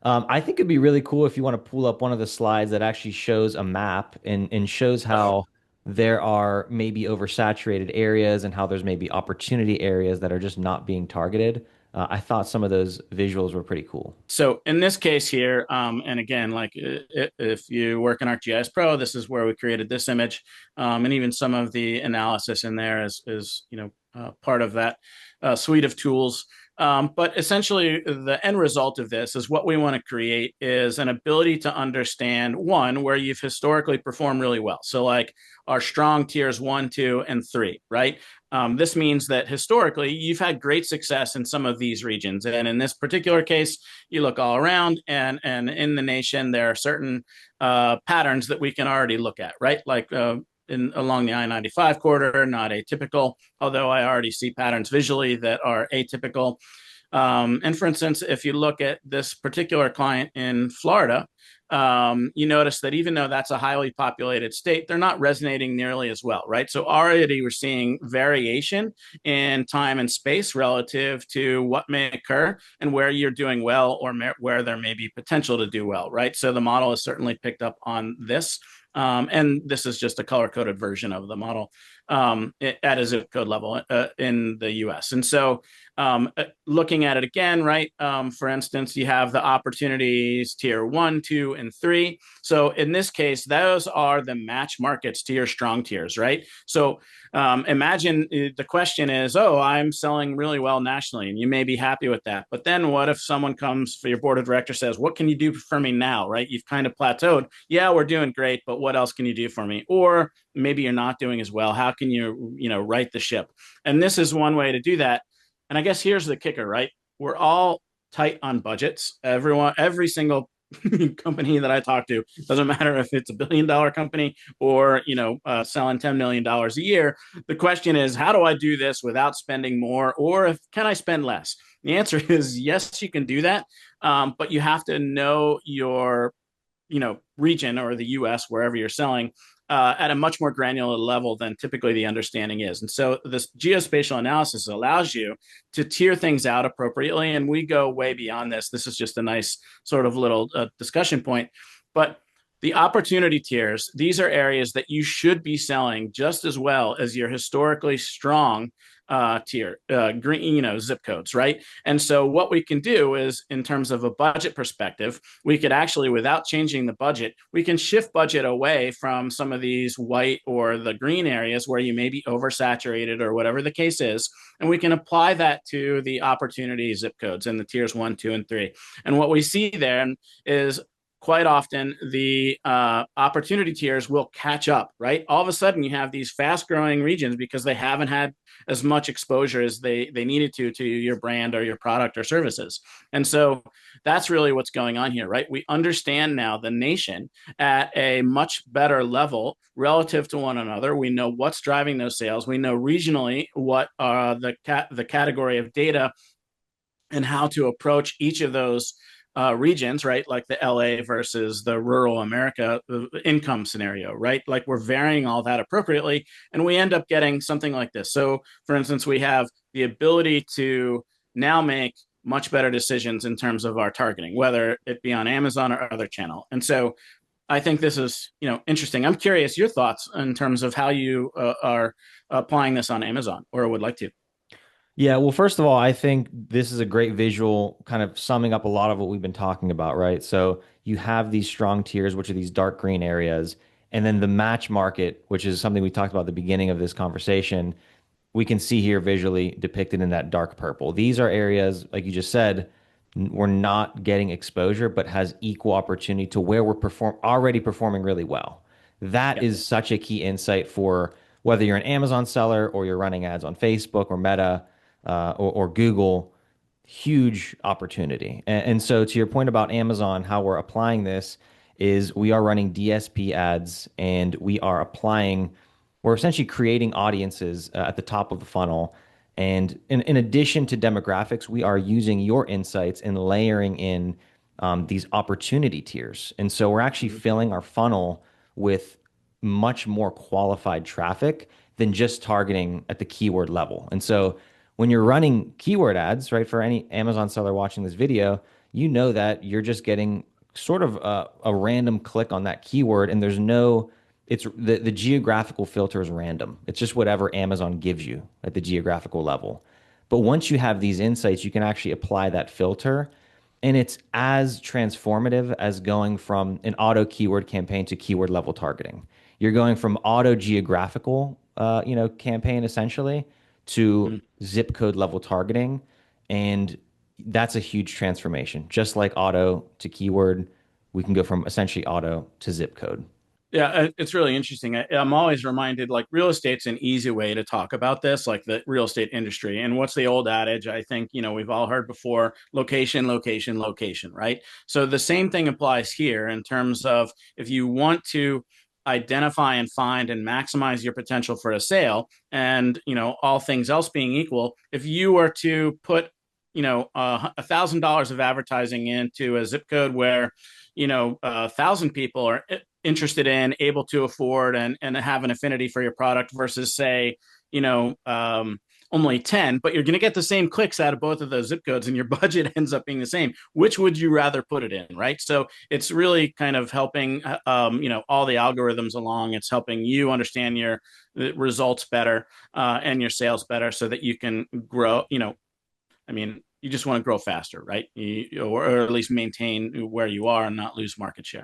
I think it'd be really cool if you want to pull up one of the slides that actually shows a map and shows how there are maybe oversaturated areas and how there's maybe opportunity areas that are just not being targeted. I thought some of those visuals were pretty cool. So in this case here, and again, like if you work in ArcGIS Pro, this is where we created this image, and even some of the analysis in there is part of that suite of tools. But essentially, the end result of this is what we want to create is an ability to understand one where you've historically performed really well. So like our strong tiers 1, 2, and 3, right? This means that historically you've had great success in some of these regions. And in this particular case, you look all around and in the nation, there are certain patterns that we can already look at, right? Like along the I-95 corridor, not atypical, although I already see patterns visually that are atypical. And for instance, if you look at this particular client in Florida, you notice that even though that's a highly populated state, they're not resonating nearly as well, right? So already we're seeing variation in time and space relative to what may occur and where you're doing well or where there may be potential to do well, right? So the model has certainly picked up on this. And this is just a color-coded version of the model at a zip code level in the US. And so looking at it again, right? For instance, you have the opportunities tier 1, 2, and 3. So in this case, those are the match markets to your strong tiers, right? So imagine the question is, oh, I'm selling really well nationally, and you may be happy with that. But then what if someone comes for your board of directors says, what can you do for me now, right? You've kind of plateaued. Yeah, we're doing great, but what else can you do for me? Or maybe you're not doing as well. How can you, right the ship? And this is one way to do that. And I guess here's the kicker, right? We're all tight on budgets. Every single company that I talk to, doesn't matter if it's $1 billion company or selling $10 million a year. The question is, how do I do this without spending more, or can I spend less? The answer is yes, you can do that, but you have to know your region or the U.S. wherever you're selling at a much more granular level than typically the understanding is. And so this geospatial analysis allows you to tier things out appropriately. And we go way beyond this. This is just a nice sort of little discussion point. But the opportunity tiers, these are areas that you should be selling just as well as your historically strong tier, green, zip codes, right? And so what we can do is, in terms of a budget perspective, we could actually, without changing the budget, we can shift budget away from some of these white or the green areas where you may be oversaturated or whatever the case is, and we can apply that to the opportunity zip codes in the tiers 1, 2, and 3. And what we see there is quite often the opportunity tiers will catch up, right? All of a sudden you have these fast growing regions because they haven't had as much exposure as they needed to your brand or your product or services. And so that's really what's going on here, right? We understand now the nation at a much better level relative to one another. We know what's driving those sales. We know regionally what the category of data and how to approach each of those regions, right? Like the LA versus the rural America income scenario, right? Like we're varying all that appropriately, and we end up getting something like this. So, for instance, we have the ability to now make much better decisions in terms of our targeting, whether it be on Amazon or other channel. And so, I think this is, interesting. I'm curious your thoughts in terms of how you are applying this on Amazon or would like to. Yeah, well, first of all, I think this is a great visual kind of summing up a lot of what we've been talking about, right? So you have these strong tiers, which are these dark green areas, and then the match market, which is something we talked about at the beginning of this conversation, we can see here visually depicted in that dark purple. These are areas, like you just said, we're not getting exposure, but has equal opportunity to where we're already performing really well. That Yeah. is such a key insight for whether you're an Amazon seller or you're running ads on Facebook or Meta or Google. Huge opportunity. And so to your point about Amazon, how we're applying this is we are running DSP ads and we're essentially creating audiences at the top of the funnel. And in addition to demographics, we are using your insights and layering in these opportunity tiers. And so we're actually Mhm. filling our funnel with much more qualified traffic than just targeting at the keyword level. And so when you're running keyword ads, right, for any Amazon seller watching this video, you know that you're just getting sort of a random click on that keyword, and there's no, it's the geographical filter is random. It's just whatever Amazon gives you at the geographical level. But once you have these insights, you can actually apply that filter, and it's as transformative as going from an auto keyword campaign to keyword level targeting. You're going from auto geographical, campaign essentially to Mm. zip code level targeting, and that's a huge transformation. Just like auto to keyword, we can go from essentially auto to zip code. Yeah, it's really interesting. I'm always reminded like real estate's an easy way to talk about this, like the real estate industry. And what's the old adage? I think, we've all heard before: location, location, location, right? So the same thing applies here in terms of if you want to identify and find and maximize your potential for a sale, and, all things else being equal, if you were to put, $1,000 of advertising into a zip code where, 1,000 people are interested in, able to afford, and have an affinity for your product versus, say, you know, only 10, but you're going to get the same clicks out of both of those zip codes and your budget ends up being the same. Which would you rather put it in, right? So it's really kind of helping, all the algorithms along. It's helping you understand your results better, and your sales better so that you can grow, I mean, you just want to grow faster, right? Or at least maintain where you are and not lose market share.